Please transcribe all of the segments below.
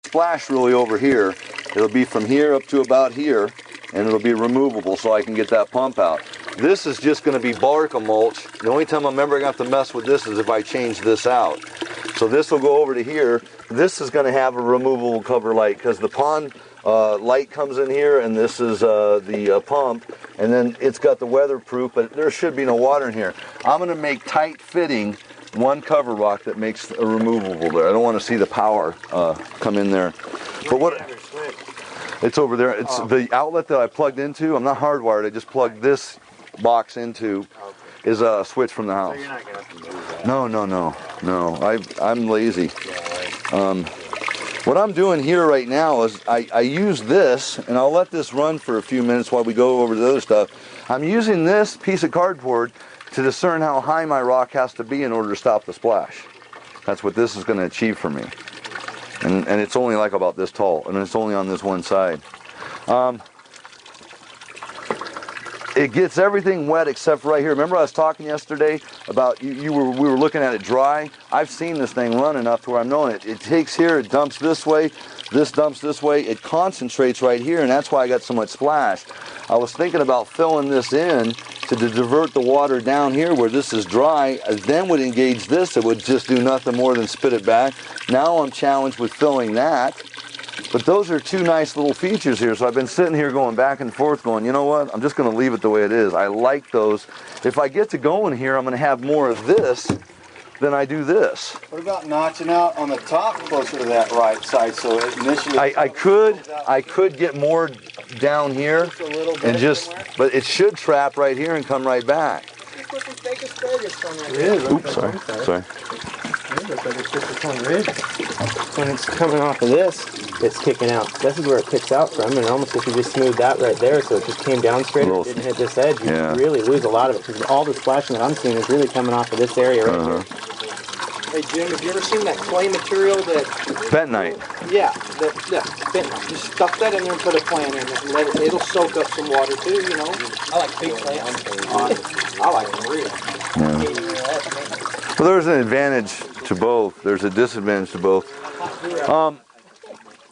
splash really over here. It'll be from here up to about here, and it'll be removable so I can get that pump out. This is just going to be barca mulch. The only time I'm ever going to have to mess with this is if I change this out. So this will go over to here. This is going to have a removable cover light because the pond light comes in here, and this is the pump, and then it's got the weatherproof, but there should be no water in here. I'm going to make tight fitting one cover rock that makes a removable there. I don't want to see the power come in there. But what? It's over there. It's the outlet that I plugged into. I'm not hardwired. I just plugged this box into. Is a switch from the house. So you're not gonna have to move that. No. I'm lazy. What I'm doing here right now is I use this, and I'll let this run for a few minutes while we go over the other stuff. I'm using this piece of cardboard to discern how high my rock has to be in order to stop the splash. That's what this is going to achieve for me. And it's only like about this tall, and it's only on this one side. It gets everything wet except for right here. Remember I was talking yesterday about we were looking at it dry? I've seen this thing run enough to where I'm knowing it. It takes here, it dumps this way, this dumps this way, it concentrates right here, and that's why I got so much splash. I was thinking about filling this in to divert the water down here where this is dry, then would engage this, it would just do nothing more than spit it back. Now I'm challenged with filling that. But those are two nice little features here, so I've been sitting here going back and forth going, you know what, I'm just going to leave it the way it is. I like those. If I get to going here, I'm going to have more of this than I do this. What about notching out on the top closer to that right side? So initially, I could get more down here and just, but it should trap right here and come right back. Oops, sorry. When it's coming off of this, it's kicking out. This is where it kicks out from, and almost if you just smooth that right there so it just came down straight and didn't hit this edge, you really lose a lot of it, because all the splashing that I'm seeing is really coming off of this area right here. Hey Jim, have you ever seen that clay material that... Bentonite. Yeah, bentonite. Just stuff that in there and put a plant in it and let it, it'll soak up some water too, you know. I like big plants. I like them real. Well, there's an advantage to both. There's a disadvantage to both.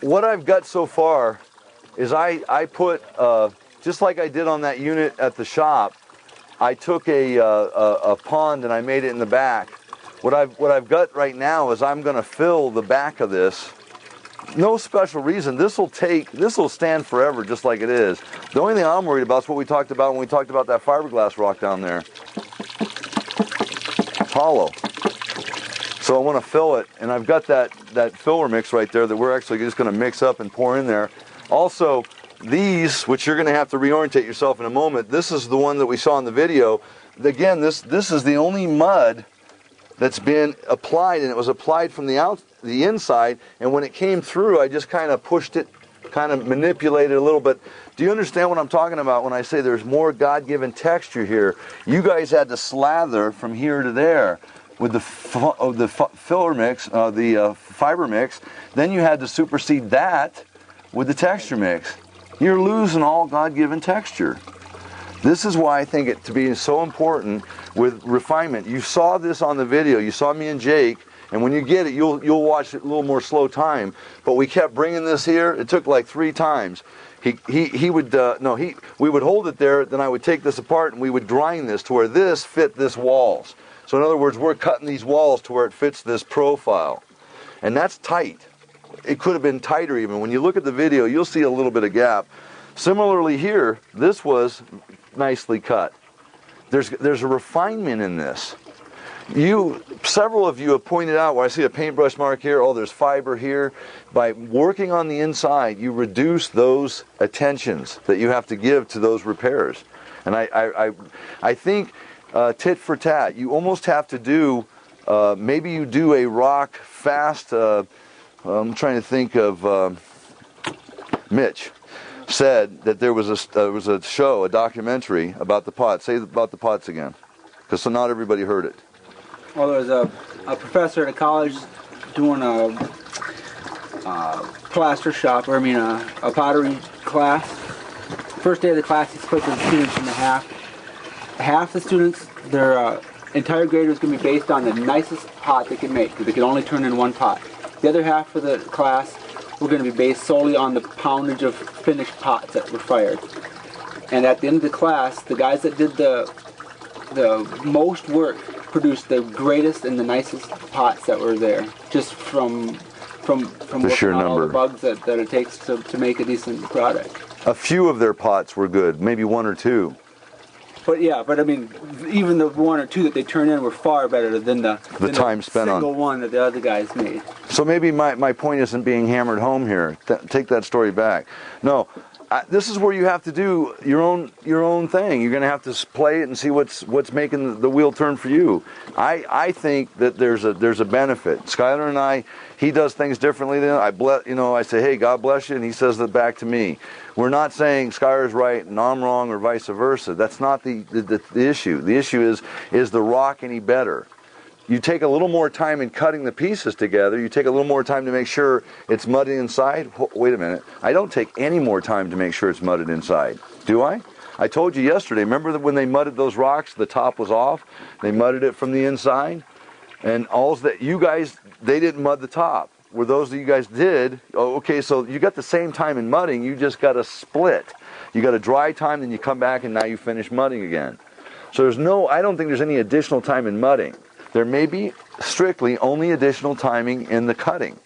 What I've got so far is I put, just like I did on that unit at the shop, I took a pond and I made it in the back. What I've got right now is I'm going to fill the back of this. No special reason. This will stand forever just like it is. The only thing I'm worried about is what we talked about when we talked about that fiberglass rock down there. Hollow. So I want to fill it, and I've got that filler mix right there that we're actually just going to mix up and pour in there. Also, these, which you're going to have to reorientate yourself in a moment, this is the one that we saw in the video. Again, this is the only mud that's been applied, and it was applied from the inside, and when it came through, I just kind of pushed it, kind of manipulated a little bit. Do you understand what I'm talking about when I say there's more God-given texture here? You guys had to slather from here to there with the filler mix, the fiber mix. Then you had to supersede that with the texture mix. You're losing all God-given texture. This is why I think it to be so important with refinement. You saw this on the video. You saw me and Jake, and when you get it, you'll watch it a little more slow time. But we kept bringing this here. It took like 3 times. We would hold it there. Then I would take this apart and we would grind this to where this fit this walls. So in other words, we're cutting these walls to where it fits this profile, and that's tight. It could have been tighter even. When you look at the video, you'll see a little bit of gap. Similarly here, this was nicely cut. There's a refinement in this. Several of you have pointed out where I see a paintbrush mark here, oh, there's fiber here. By working on the inside, you reduce those attentions that you have to give to those repairs. And I think tit for tat, you almost have to do, maybe you do a rock fast, I'm trying to think of, Mitch said that there was a show, a documentary about the pots. Say about the pots again, because so not everybody heard it. Well, there was a professor at a college doing a plaster shop, or a pottery class. First day of the class, he split the students into half. Half the students, their entire grade was going to be based on the nicest pot they could make, because they could only turn in one pot. The other half of the class were going to be based solely on the poundage of finished pots that were fired. And at the end of the class, the guys that did the most work produced the greatest and the nicest pots that were there, just from the sheer all number the bugs that it takes to make a decent product. A few of their pots were good, maybe one or two. But yeah, I mean, even the one or two that they turned in were far better than the time spent on single one that the other guys made. So maybe my point isn't being hammered home here. Take that story back. No, this is where you have to do your own thing. You're going to have to play it and see what's making the wheel turn for you. I think that there's a benefit. Skylar and I, he does things differently than I say, hey, God bless you, and he says that back to me. We're not saying Skylar's right and I'm wrong or vice versa. That's not the issue. The issue is the rock any better? You take a little more time in cutting the pieces together. You take a little more time to make sure it's mudded inside. Wait a minute. I don't take any more time to make sure it's mudded inside. Do I? I told you yesterday, remember that when they mudded those rocks, the top was off? They mudded it from the inside? And all that you guys, they didn't mud the top. Were those that you guys did? Oh, okay, so you got the same time in mudding. You just got a split. You got a dry time, then you come back and now you finish mudding again. So I don't think there's any additional time in mudding. There may be strictly only additional timing in the cutting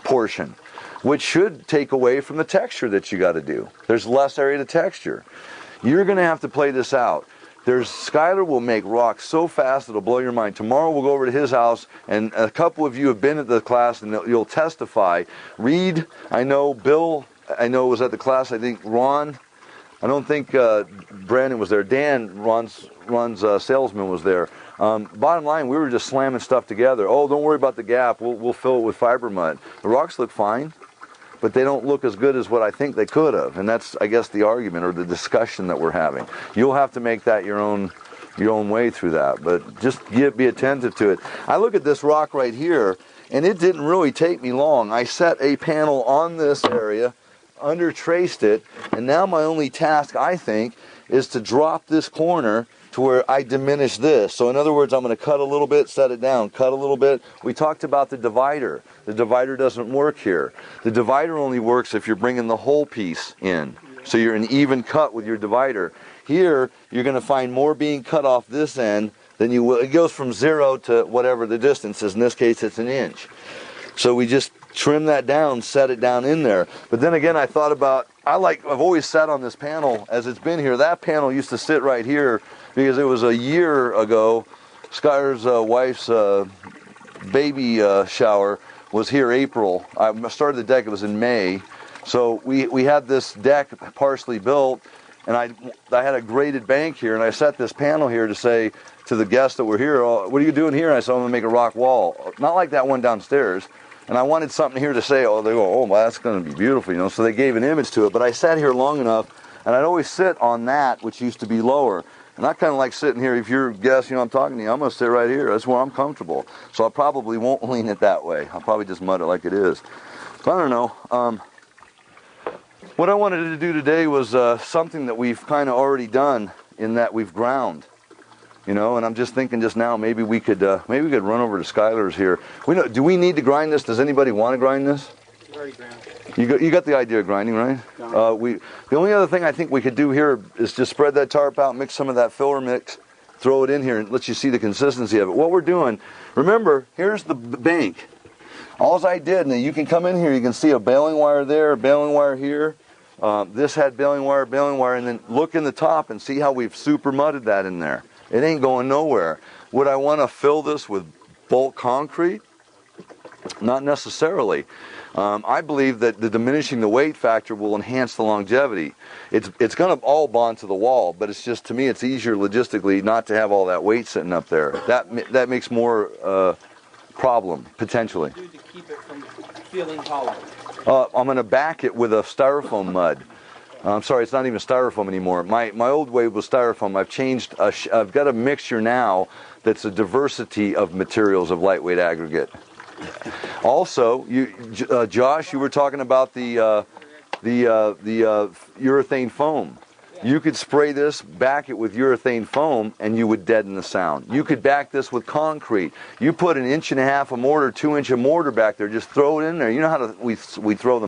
portion, which should take away from the texture that you got to do. There's less area to texture. You're going to have to play this out. Skylar will make rocks so fast it'll blow your mind. Tomorrow we'll go over to his house, and a couple of you have been at the class and you'll testify. Reed, I know. Bill, I know was at the class. I think Ron. I don't think Brandon was there. Dan, Ron's salesman, was there. Bottom line, we were just slamming stuff together. Oh, don't worry about the gap. We'll fill it with fiber mud. The rocks look fine, but they don't look as good as what I think they could have. And that's, I guess, the argument or the discussion that we're having. You'll have to make that your own way through that, but just be attentive to it. I look at this rock right here, and it didn't really take me long. I set a panel on this area, under traced it, and now my only task, I think, is to drop this corner to where I diminish this. So in other words, I'm going to cut a little bit, set it down, cut a little bit. We talked about the divider. The divider doesn't work here. The divider only works if you're bringing the whole piece in. So you're an even cut with your divider. Here, you're going to find more being cut off this end than you will. It goes from 0 to whatever the distance is. In this case, it's an inch. So we just trim that down, set it down in there. But then again, I thought about, I've always sat on this panel as it's been here. That panel used to sit right here because it was a year ago. Skylar's wife's baby shower was here April. I started the deck, it was in May. So we had this deck partially built, and I had a graded bank here, and I set this panel here to say to the guests that were here, oh, what are you doing here? And I said, I'm going to make a rock wall. Not like that one downstairs. And I wanted something here to say, oh, they go, oh, well, that's going to be beautiful, you know. So they gave an image to it. But I sat here long enough, and I'd always sit on that, which used to be lower. And I kind of like sitting here. If you're a guest, you know, I'm talking to you, I'm going to sit right here. That's where I'm comfortable. So I probably won't lean it that way. I'll probably just mud it like it is. But I don't know. What I wanted to do today was something that we've kind of already done in that we've ground. You know, and I'm just thinking just now, maybe we could run over to Skylar's here. Do we need to grind this? Does anybody want to grind this? Already ground. You got the idea of grinding, right? The only other thing I think we could do here is just spread that tarp out, mix some of that filler mix, throw it in here, and let you see the consistency of it. What we're doing, remember, here's the bank. All I did, and you can come in here, you can see a baling wire there, a baling wire here. This had baling wire, and then look in the top and see how we've super mudded that in there. It ain't going nowhere. Would I want to fill this with bulk concrete? Not necessarily. I believe that the diminishing the weight factor will enhance the longevity. It's going to all bond to the wall, but it's just, to me, it's easier logistically not to have all that weight sitting up there. That makes more problem, potentially. To keep it from feeling hollow. I'm going to back it with a styrofoam mud. I'm sorry, it's not even styrofoam anymore. My old way was styrofoam. I've changed. I've got a mixture now that's a diversity of materials of lightweight aggregate. Also, Josh, you were talking about the urethane foam. You could spray this, back it with urethane foam, and you would deaden the sound. You could back this with concrete. You put 1.5 inch of mortar, 2 inch of mortar back there, just throw it in there. You know how we throw them.